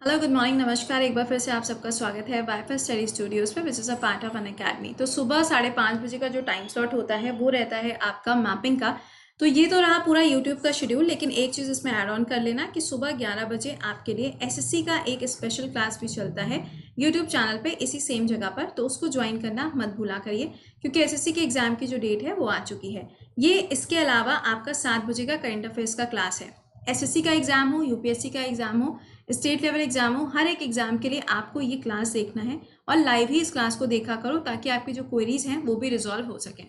Hello good morning नमस्कार। एक बार फिर से आप सबका स्वागत है वाईफाई स्टडी स्टूडियोज़ पे which is a part of an academy. तो सुबह 5:30 बजे का जो टाइम स्लॉट होता है वो रहता है आपका मैपिंग का। तो ये तो रहा पूरा यूट्यूब का शेड्यूल, लेकिन एक चीज़ इसमें ऐड ऑन कर लेना कि सुबह 11 बजे आपके लिए एसएससी का एक स्पेशल क्लास भी चलता है यूट्यूब चैनल पे इसी सेम जगह पर। तो उसको ज्वाइन करना मत भूला करिए, क्योंकि एसएससी के एग्जाम की जो डेट है वो आ चुकी है। ये इसके अलावा आपका 7 बजे का करंट अफेयर्स का क्लास है। एसएससी का एग्जाम हो, यूपीएससी का एग्जाम हो, स्टेट लेवल एग्जाम हो, हर एक एग्जाम के लिए आपको ये क्लास देखना है और लाइव ही इस क्लास को देखा करो ताकि आपकी जो क्वेरीज हैं वो भी रिजॉल्व हो सके।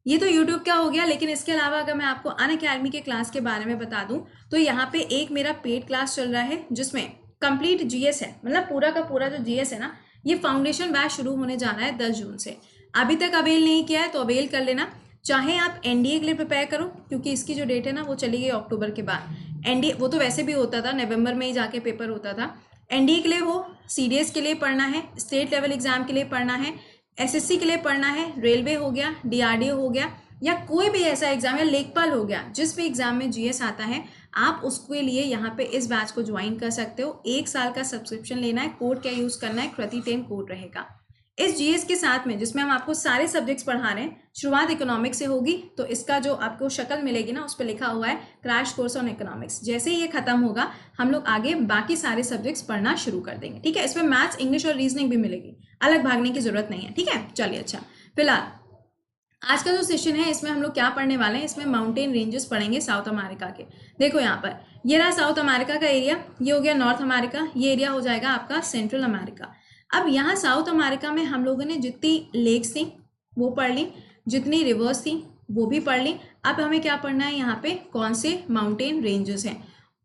ये तो यूट्यूब का हो गया, लेकिन इसके अलावा अगर मैं आपको अन अकेडमी के क्लास के बारे में बता दूं तो यहाँ पे एक मेरा पेड क्लास चल रहा है जिसमें कंप्लीट जीएस है। मतलब पूरा का पूरा जो जीएस है ना, ये फाउंडेशन बैच शुरू होने जाना है 10 जून से। अभी तक अवेल नहीं किया है तो अवेल कर लेना। चाहे आप एनडीए के लिए प्रिपेयर करो, क्योंकि इसकी जो डेट है ना वो चली गई अक्टूबर के बाद। एनडीए वो तो वैसे भी होता था, नवंबर में ही जाके पेपर होता था। एनडीए के लिए हो, सीडीएस के लिए पढ़ना है, स्टेट लेवल एग्जाम के लिए पढ़ना है, एसएससी के लिए पढ़ना है, रेलवे हो गया, डीआरडीओ हो गया, या कोई भी ऐसा एग्जाम या लेखपाल हो गया, जिस भी एग्जाम में जीएस आता है आप उसके लिए यहाँ पे इस बैच को ज्वाइन कर सकते हो। 1 साल का सब्सक्रिप्शन लेना है। कोड क्या यूज करना है, कृति10 कोड रहेगा इस जीएस के साथ में, जिसमें हम आपको सारे सब्जेक्ट्स पढ़ा रहे हैं। शुरुआत इकोनॉमिक्स से होगी, तो इसका जो आपको शक्ल मिलेगी ना उस पर लिखा हुआ है क्रैश कोर्स ऑन इकोनॉमिक्स। जैसे ही ये खत्म होगा हम लोग आगे बाकी सारे सब्जेक्ट्स पढ़ना शुरू कर देंगे। ठीक है, इसमें मैथ्स, इंग्लिश और रीजनिंग भी मिलेगी, अलग भागने की जरूरत नहीं है। ठीक है, चलिए। अच्छा, फिलहाल आज का जो सेशन है इसमें हम लोग क्या पढ़ने वाले हैं, इसमें माउंटेन रेंजेस पढ़ेंगे साउथ अमेरिका के। देखो यहाँ पर ये रहा साउथ अमेरिका का एरिया, ये हो गया नॉर्थ अमेरिका, ये एरिया हो जाएगा आपका सेंट्रल अमेरिका। अब यहाँ साउथ अमेरिका में हम लोगों ने जितनी लेक्स थी वो पढ़ ली, जितनी रिवर्स थी वो भी पढ़ ली। अब हमें क्या पढ़ना है, यहाँ पे कौन से माउंटेन रेंजेस हैं।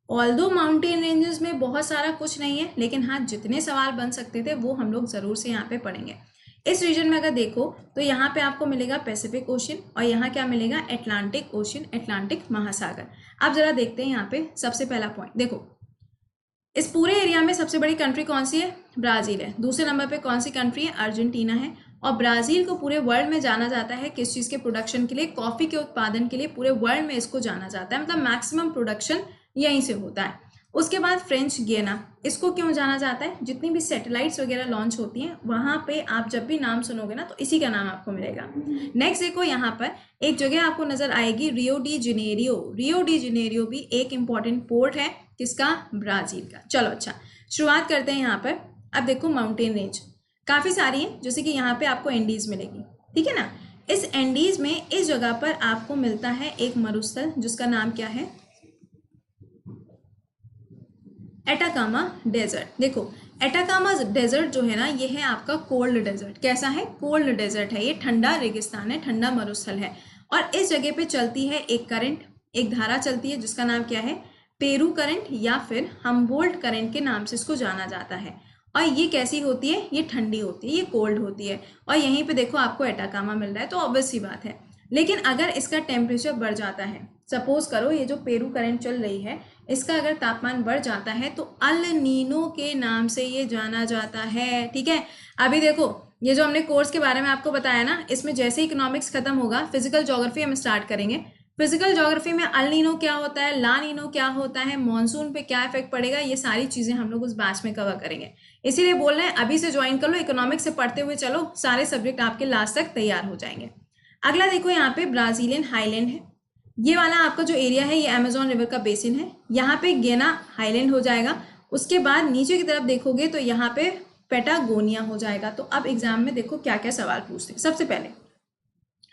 ऑल्दो माउंटेन रेंजेस में बहुत सारा कुछ नहीं है, लेकिन हाँ जितने सवाल बन सकते थे वो हम लोग जरूर से यहाँ पे पढ़ेंगे। इस रीजन में अगर देखो तो यहाँ पे आपको मिलेगा पैसिफिक ओशन और यहाँ क्या मिलेगा, एटलांटिक ओशन, एटलांटिक महासागर। अब जरा देखते हैं यहाँ पे सबसे पहला पॉइंट। देखो इस पूरे एरिया में सबसे बड़ी कंट्री कौन सी है, ब्राजील है। दूसरे नंबर पे कौन सी कंट्री है, अर्जेंटीना है। और ब्राजील को पूरे वर्ल्ड में जाना जाता है किस चीज के प्रोडक्शन के लिए, कॉफी के उत्पादन के लिए पूरे वर्ल्ड में इसको जाना जाता है। मतलब मैक्सिमम प्रोडक्शन यहीं से होता है। उसके बाद फ्रेंच गियाना, इसको क्यों जाना जाता है, जितनी भी सैटेलाइट्स वगैरह लॉन्च होती हैं वहां पे आप जब भी नाम सुनोगे ना तो इसी का नाम आपको मिलेगा। नेक्स्ट देखो यहाँ पर एक जगह आपको नजर आएगी, Rio de Janeiro. Rio de Janeiro भी एक इंपॉर्टेंट पोर्ट है, किसका, ब्राजील का। चलो अच्छा, शुरुआत करते हैं यहाँ पर। अब देखो माउंटेन रेंज काफी सारी है, जैसे कि यहाँ पे आपको एंडीज मिलेगी, ठीक है ना। इस एंडीज में इस जगह पर आपको मिलता है एक मरुस्थल जिसका नाम क्या है, एटाकामा डेजर्ट। देखो एटाकामा डेजर्ट जो है ना, ये है आपका कोल्ड डेजर्ट। कैसा है, कोल्ड डेजर्ट है, ये ठंडा रेगिस्तान है, ठंडा मरुस्थल है। और इस जगह पे चलती है एक करंट, एक धारा चलती है जिसका नाम क्या है, पेरू करंट या फिर हम्बोल्ट करंट के नाम से इसको जाना जाता है। और ये कैसी होती है, ये ठंडी होती है, ये कोल्ड होती है। और यहीं पे देखो आपको एटाकामा मिल रहा है, तो ऑब्वियस सी बात है। लेकिन अगर इसका टेम्परेचर बढ़ जाता है, सपोज करो ये जो पेरू करंट चल रही है इसका अगर तापमान बढ़ जाता है तो अल नीनो के नाम से ये जाना जाता है। ठीक है, अभी देखो ये जो हमने कोर्स के बारे में आपको बताया ना, इसमें जैसे ही इकोनॉमिक्स खत्म होगा फिजिकल ज्योग्राफी हम स्टार्ट करेंगे। फिजिकल ज्योग्राफी में अल नीनो क्या होता है, ला नीनो क्या होता है, मॉनसून पे क्या इफेक्ट पड़ेगा, ये सारी चीजें हम लोग उस बैच में कवर करेंगे। इसीलिए बोल रहे हैं अभी से ज्वाइन कर लो, इकोनॉमिक्स से पढ़ते हुए चलो, सारे सब्जेक्ट आपके लास्ट तक तैयार हो जाएंगे। अगला देखो यहाँ पे ब्राजीलियन हाईलैंड है। ये वाला आपका जो एरिया है ये अमेजोन रिवर का बेसिन है। यहाँ पे गेना हाईलैंड हो जाएगा। उसके बाद नीचे की तरफ देखोगे तो यहाँ पे पेटागोनिया हो जाएगा। तो अब एग्जाम में देखो क्या क्या सवाल पूछते हैं। सबसे पहले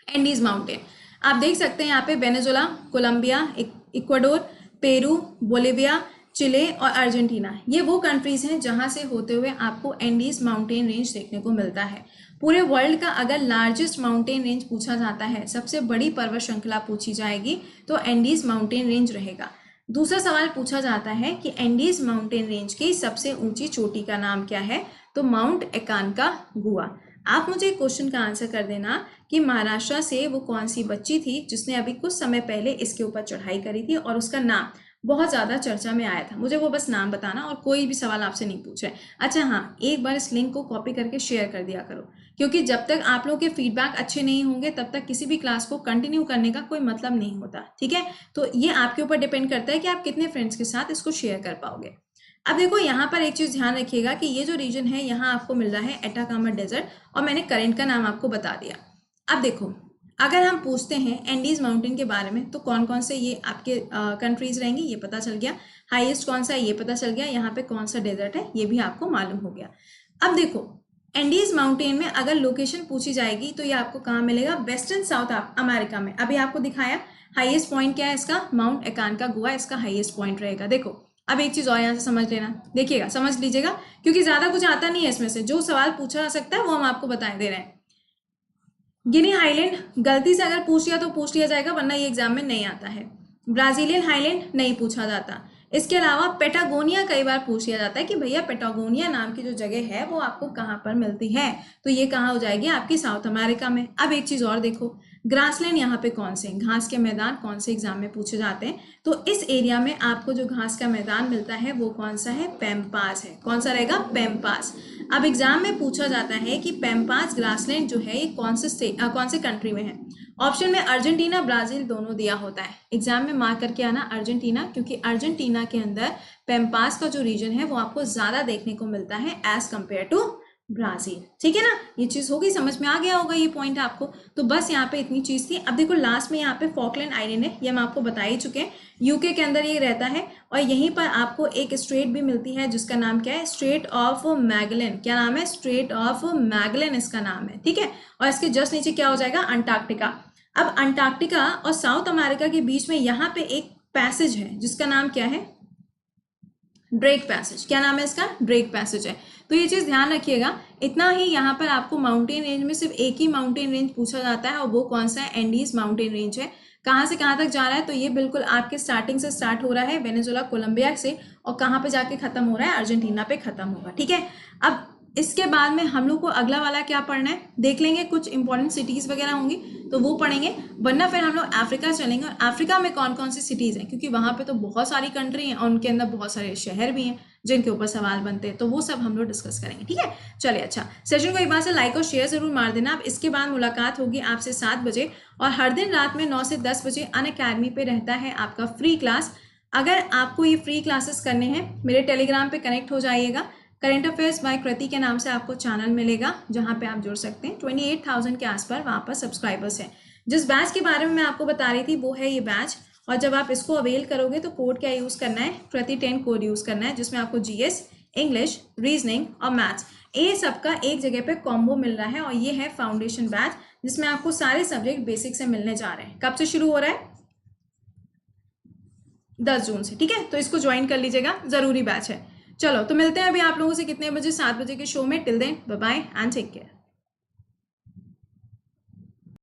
एंडीज माउंटेन आप देख सकते हैं यहाँ पे, Venezuela, Colombia, Ecuador, Peru, Bolivia, Chile और अर्जेंटीना, ये वो कंट्रीज हैं जहां से होते हुए आपको एंडीज माउंटेन रेंज देखने को मिलता है। पूरे वर्ल्ड का अगर लार्जेस्ट माउंटेन रेंज पूछा जाता है, सबसे बड़ी पर्वत श्रृंखला पूछी जाएगी तो एंडीज माउंटेन रेंज रहेगा। दूसरा सवाल पूछा जाता है कि एंडीज माउंटेन रेंज की सबसे ऊंची चोटी का नाम क्या है, तो माउंट एकानकागुआ। आप मुझे क्वेश्चन का आंसर कर देना कि महाराष्ट्र से वो कौन सी बच्ची थी जिसने अभी कुछ समय पहले इसके ऊपर चढ़ाई करी थी और उसका नाम बहुत ज्यादा चर्चा में आया था। मुझे वो बस नाम बताना और कोई भी सवाल आपसे नहीं पूछे। अच्छा हाँ, एक बार इस लिंक को कॉपी करके शेयर कर दिया करो, क्योंकि जब तक आप लोगों के फीडबैक अच्छे नहीं होंगे तब तक किसी भी क्लास को कंटिन्यू करने का कोई मतलब नहीं होता। ठीक है, तो ये आपके ऊपर डिपेंड करता है कि आप कितने फ्रेंड्स के साथ इसको शेयर कर पाओगे। अब देखो यहाँ पर एक चीज ध्यान रखिएगा कि ये जो रीजन है यहाँ आपको मिल रहा है एटाकामा डेजर्ट, और मैंने करंट का नाम आपको बता दिया। अब देखो अगर हम पूछते हैं एंडीज माउंटेन के बारे में तो कौन कौन से ये आपके कंट्रीज रहेंगी, ये पता चल गया। हाईएस्ट कौन सा है ये पता चल गया। यहाँ पे कौन सा डेजर्ट है ये भी आपको मालूम हो गया। अब देखो एंडीज माउंटेन में अगर लोकेशन पूछी जाएगी तो ये आपको कहाँ मिलेगा, वेस्टर्न साउथ अमेरिका में। अभी आपको दिखाया हाईएस्ट पॉइंट क्या है इसका, माउंट एकानकागुआ इसका हाईएस्ट पॉइंट रहेगा। देखो अब एक चीज और यहाँ से समझ लेना, देखिएगा समझ लीजिएगा, क्योंकि ज्यादा कुछ आता नहीं है इसमें से, जो सवाल पूछा जा सकता है वो हम आपको बता दे रहे हैं। गिनी हाईलैंड गलती से अगर पूछ लिया तो पूछ लिया जाएगा, वरना ये एग्जाम में नहीं आता है। ब्राजीलियन हाईलैंड नहीं पूछा जाता। इसके अलावा पेटागोनिया कई बार पूछ लिया जाता है कि भैया पेटागोनिया नाम की जो जगह है वो आपको कहाँ पर मिलती है, तो ये कहाँ हो जाएगी आपकी साउथ अमेरिका में। अब एक चीज और देखो, ग्रासलैंड यहाँ पे कौन से घास के मैदान कौन से एग्जाम में पूछे जाते हैं, तो इस एरिया में आपको जो घास का मैदान मिलता है वो कौन सा है, पैम्पास है। कौन सा रहेगा, पैम्पास। अब एग्जाम में पूछा जाता है कि पैम्पास ग्रासलैंड जो है ये कौन से कंट्री में है। ऑप्शन में अर्जेंटीना ब्राजील दोनों दिया होता है। एग्जाम में मार्क करके आना अर्जेंटीना, क्योंकि अर्जेंटीना के अंदर पैम्पास का जो रीजन है वो आपको ज्यादा देखने को मिलता है एज कंपेयर टू ब्राजील। ठीक है ना, ये चीज होगी, समझ में आ गया होगा ये पॉइंट आपको। तो बस यहाँ पे इतनी चीज थी। अब देखो लास्ट में यहाँ पे फॉकलैंड आइलैंड है, ये हम आपको बता ही चुके हैं, यूके के अंदर ये रहता है। और यहीं पर आपको एक स्ट्रेट भी मिलती है जिसका नाम क्या है, स्ट्रेट ऑफ मैगेलन। क्या नाम है, स्ट्रेट ऑफ मैगेलन इसका नाम है। ठीक है, और इसके जस्ट नीचे क्या हो जाएगा, अंटार्कटिका। अब अंटार्कटिका और साउथ अमेरिका के बीच में यहाँ पे एक पैसेज है जिसका नाम क्या है, ड्रेक पैसेज। क्या नाम है इसका, ड्रेक पैसेज है। तो ये चीज ध्यान रखिएगा। इतना ही यहाँ पर आपको माउंटेन रेंज में सिर्फ एक ही माउंटेन रेंज पूछा जाता है, और वो कौन सा है, एंडीज माउंटेन रेंज है। कहाँ से कहाँ तक जा रहा है, तो ये बिल्कुल आपके स्टार्टिंग से स्टार्ट हो रहा है वेनेजुएला कोलंबिया से, और कहाँ पे जाके खत्म हो रहा है, अर्जेंटीना पे खत्म होगा। ठीक है, अब इसके बाद में हम लोग को अगला वाला क्या पढ़ना है देख लेंगे, कुछ इंपॉर्टेंट सिटीज वगैरह होंगी तो वो पढ़ेंगे, वरना फिर हम लोग अफ्रीका चलेंगे। और अफ्रीका में कौन कौन सी सिटीज हैं, क्योंकि वहां पे तो बहुत सारी कंट्री हैं और उनके अंदर बहुत सारे शहर भी हैं जिनके ऊपर सवाल बनते हैं, तो वो सब हम लोग डिस्कस करेंगे। ठीक है, चलिए अच्छा, सेशन को एक बार से लाइक और शेयर जरूर मार देना। अब इसके बाद मुलाकात होगी आपसे 7 बजे, और हर दिन रात में 9 से 10 बजे अनअकैडमी पे रहता है आपका फ्री क्लास। अगर आपको ये फ्री क्लासेस करने हैं मेरे टेलीग्राम पे कनेक्ट हो जाइएगा। करंट अफेयर्स बाय कृति के नाम से आपको चैनल मिलेगा जहां पे आप जुड़ सकते हैं। 28,000 के आसपास वहां पर सब्सक्राइबर्स हैं। जिस बैच के बारे में मैं आपको बता रही थी वो है ये बैच, और जब आप इसको अवेल करोगे तो कोड क्या यूज करना है, कृति 10 कोड यूज करना है, जिसमें आपको जीएस, इंग्लिश, रीजनिंग और मैथ्स ये सबका एक जगह पे कॉम्बो मिल रहा है। और ये है फाउंडेशन बैच जिसमें आपको सारे सब्जेक्ट बेसिक से मिलने जा रहे हैं। कब से शुरू हो रहा है, 10 जून से। ठीक है, तो इसको ज्वाइन कर लीजिएगा, जरूरी बैच है। चलो तो मिलते हैं अभी आप लोगों से कितने बजे, 7 बजे के शो में। Till then bye bye and take care.